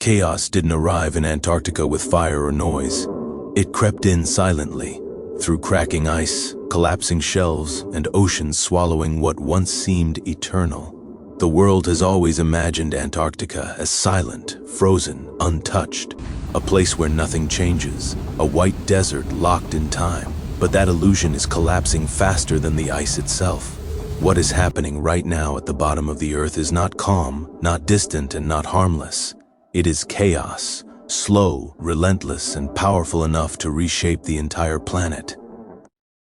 Chaos didn't arrive in Antarctica with fire or noise. It crept in silently, through cracking ice, collapsing shelves, and oceans swallowing what once seemed eternal. The world has always imagined Antarctica as silent, frozen, untouched, a place where nothing changes, a white desert locked in time. But that illusion is collapsing faster than the ice itself. What is happening right now at the bottom of the Earth is not calm, not distant, and not harmless. It is chaos, slow, relentless, and powerful enough to reshape the entire planet.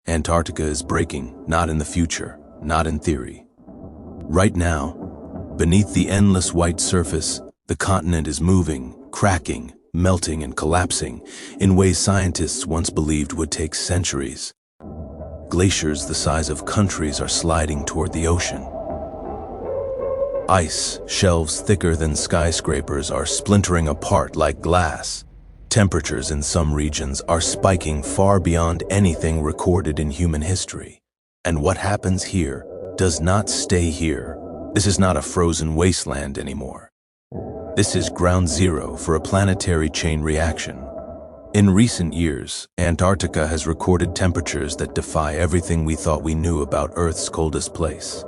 Antarctica is breaking, not in the future, not in theory. Right now, beneath the endless white surface, the continent is moving, cracking, melting, and collapsing in ways scientists once believed would take centuries. Glaciers the size of countries are sliding toward the ocean. Ice shelves thicker than skyscrapers are splintering apart like glass. Temperatures in some regions are spiking far beyond anything recorded in human history. And what happens here does not stay here. This is not a frozen wasteland anymore. This is ground zero for a planetary chain reaction. In recent years, Antarctica has recorded temperatures that defy everything we thought we knew about Earth's coldest place.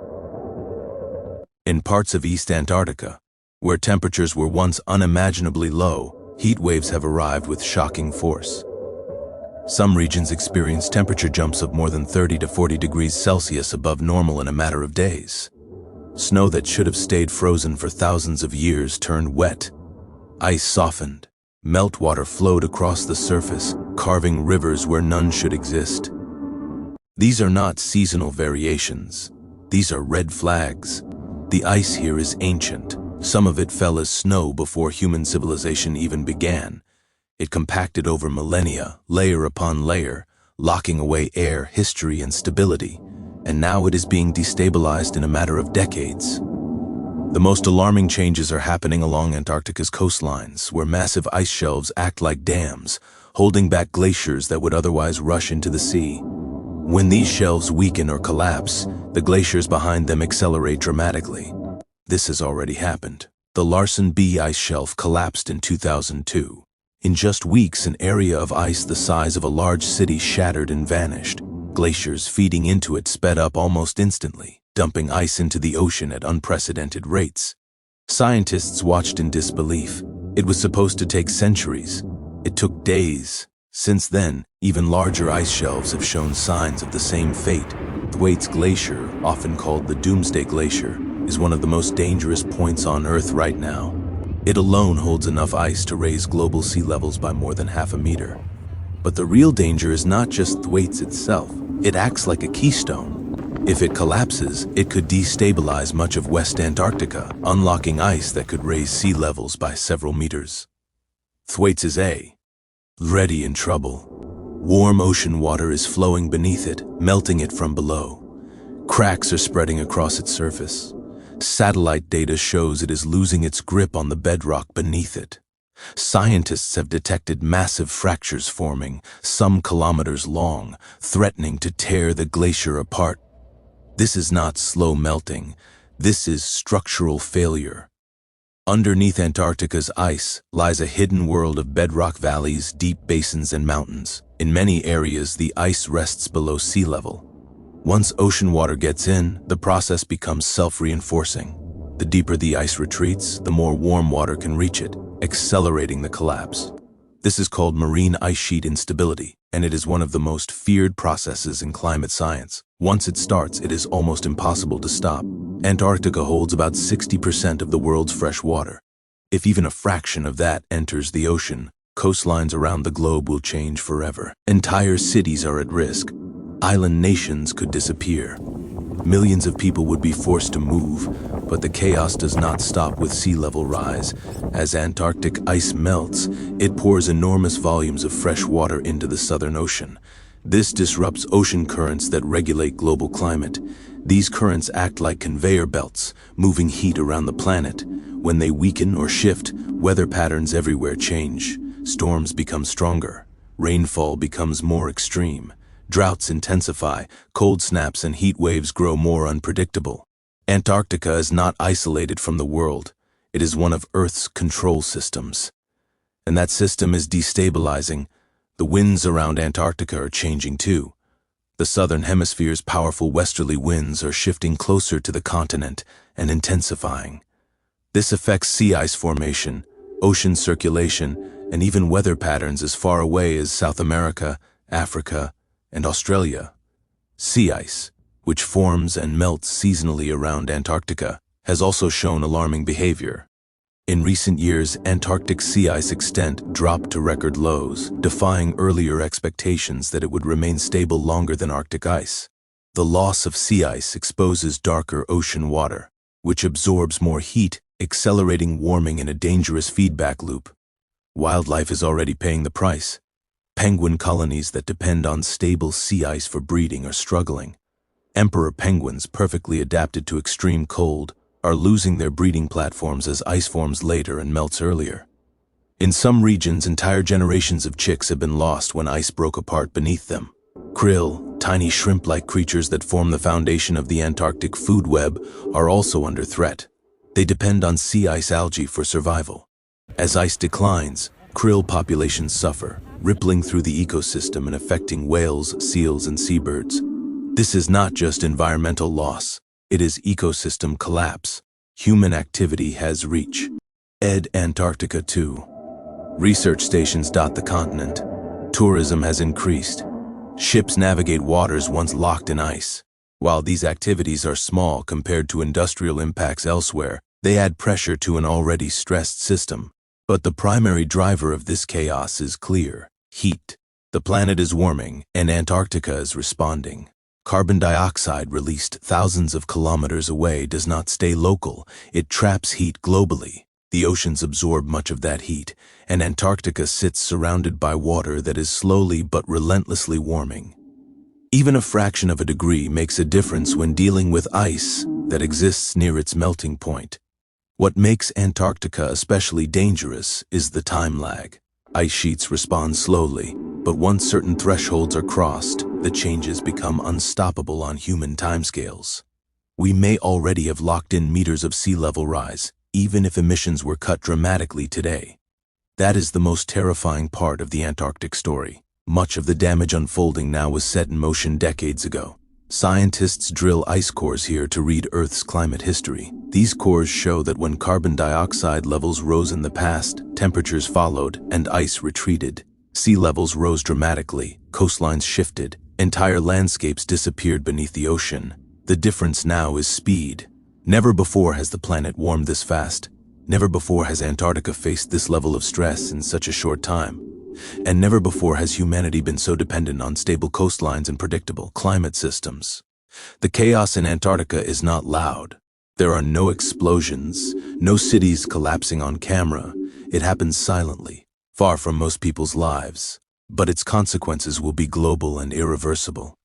In parts of East Antarctica, where temperatures were once unimaginably low, heat waves have arrived with shocking force. Some regions experience temperature jumps of more than 30 to 40 degrees Celsius above normal in a matter of days. Snow that should have stayed frozen for thousands of years turned wet. Ice softened. Meltwater flowed across the surface, carving rivers where none should exist. These are not seasonal variations. These are red flags. The ice here is ancient. Some of it fell as snow before human civilization even began. It compacted over millennia, layer upon layer, locking away air, history, and stability. And now it is being destabilized in a matter of decades. The most alarming changes are happening along Antarctica's coastlines, where massive ice shelves act like dams, holding back glaciers that would otherwise rush into the sea. When these shelves weaken or collapse, the glaciers behind them accelerate dramatically. This has already happened. The Larsen B ice shelf collapsed in 2002. In just weeks, an area of ice the size of a large city shattered and vanished. Glaciers feeding into it sped up almost instantly, dumping ice into the ocean at unprecedented rates. Scientists watched in disbelief. It was supposed to take centuries. It took days. Since then, even larger ice shelves have shown signs of the same fate. Thwaites Glacier, often called the Doomsday Glacier, is one of the most dangerous points on Earth right now. It alone holds enough ice to raise global sea levels by more than half a meter. But the real danger is not just Thwaites itself. It acts like a keystone. If it collapses, it could destabilize much of West Antarctica, unlocking ice that could raise sea levels by several meters. Thwaites is already in trouble. Warm ocean water is flowing beneath it, melting it from below. Cracks are spreading across its surface. Satellite data shows it is losing its grip on the bedrock beneath it. Scientists have detected massive fractures forming, some kilometers long, threatening to tear the glacier apart. This is not slow melting. This is structural failure. Underneath Antarctica's ice lies a hidden world of bedrock valleys, deep basins, and mountains. In many areas, the ice rests below sea level. Once ocean water gets in, the process becomes self-reinforcing. The deeper the ice retreats, the more warm water can reach it, accelerating the collapse. This is called marine ice sheet instability, and it is one of the most feared processes in climate science. Once it starts, it is almost impossible to stop. Antarctica holds about 60% of the world's fresh water. If even a fraction of that enters the ocean, coastlines around the globe will change forever. Entire cities are at risk. Island nations could disappear. Millions of people would be forced to move, but the chaos does not stop with sea level rise. As Antarctic ice melts, it pours enormous volumes of fresh water into the Southern Ocean. This disrupts ocean currents that regulate global climate. These currents act like conveyor belts, moving heat around the planet. When they weaken or shift, weather patterns everywhere change. Storms become stronger. Rainfall becomes more extreme. Droughts intensify, cold snaps and heat waves grow more unpredictable. Antarctica is not isolated from the world. It is one of Earth's control systems. And that system is destabilizing. The winds around Antarctica are changing too. The southern hemisphere's powerful westerly winds are shifting closer to the continent and intensifying. This affects sea ice formation, ocean circulation, and even weather patterns as far away as South America, Africa, and Australia. Sea ice, which forms and melts seasonally around Antarctica, has also shown alarming behavior. In recent years, Antarctic sea ice extent dropped to record lows, defying earlier expectations that it would remain stable longer than Arctic ice. The loss of sea ice exposes darker ocean water, which absorbs more heat, accelerating warming in a dangerous feedback loop. Wildlife is already paying the price. Penguin colonies that depend on stable sea ice for breeding are struggling. Emperor penguins, perfectly adapted to extreme cold, are losing their breeding platforms as ice forms later and melts earlier. In some regions, entire generations of chicks have been lost when ice broke apart beneath them. Krill, tiny shrimp-like creatures that form the foundation of the Antarctic food web, are also under threat. They depend on sea ice algae for survival. As ice declines, krill populations suffer, rippling through the ecosystem and affecting whales, seals, and seabirds. This is not just environmental loss. It is ecosystem collapse. Human activity has reach. Antarctica too. Research stations dot the continent. Tourism has increased. Ships navigate waters once locked in ice. While these activities are small compared to industrial impacts elsewhere, they add pressure to an already stressed system. But the primary driver of this chaos is clear: heat. The planet is warming, and Antarctica is responding. Carbon dioxide released thousands of kilometers away does not stay local. It traps heat globally. The oceans absorb much of that heat, and Antarctica sits surrounded by water that is slowly but relentlessly warming. Even a fraction of a degree makes a difference when dealing with ice that exists near its melting point. What makes Antarctica especially dangerous is the time lag. Ice sheets respond slowly, but once certain thresholds are crossed, the changes become unstoppable on human timescales. We may already have locked in meters of sea level rise, even if emissions were cut dramatically today. That is the most terrifying part of the Antarctic story. Much of the damage unfolding now was set in motion decades ago. Scientists drill ice cores here to read Earth's climate history. These cores show that when carbon dioxide levels rose in the past, temperatures followed, and ice retreated. Sea levels rose dramatically, coastlines shifted, entire landscapes disappeared beneath the ocean. The difference now is speed. Never before has the planet warmed this fast. Never before has Antarctica faced this level of stress in such a short time. And never before has humanity been so dependent on stable coastlines and predictable climate systems. The chaos in Antarctica is not loud. There are no explosions, no cities collapsing on camera. It happens silently, far from most people's lives. But its consequences will be global and irreversible.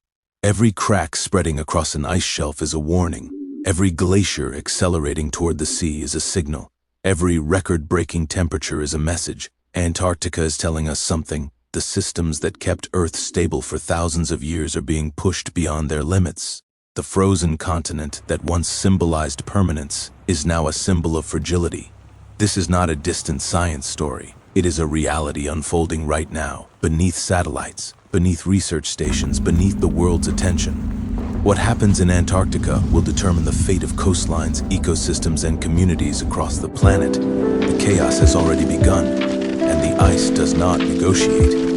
Every crack spreading across an ice shelf is a warning. Every glacier accelerating toward the sea is a signal. Every record-breaking temperature is a message. Antarctica is telling us something. The systems that kept Earth stable for thousands of years are being pushed beyond their limits. The frozen continent that once symbolized permanence is now a symbol of fragility. This is not a distant science story. It is a reality unfolding right now, beneath satellites, beneath research stations, beneath the world's attention. What happens in Antarctica will determine the fate of coastlines, ecosystems, and communities across the planet. The chaos has already begun, and the ice does not negotiate.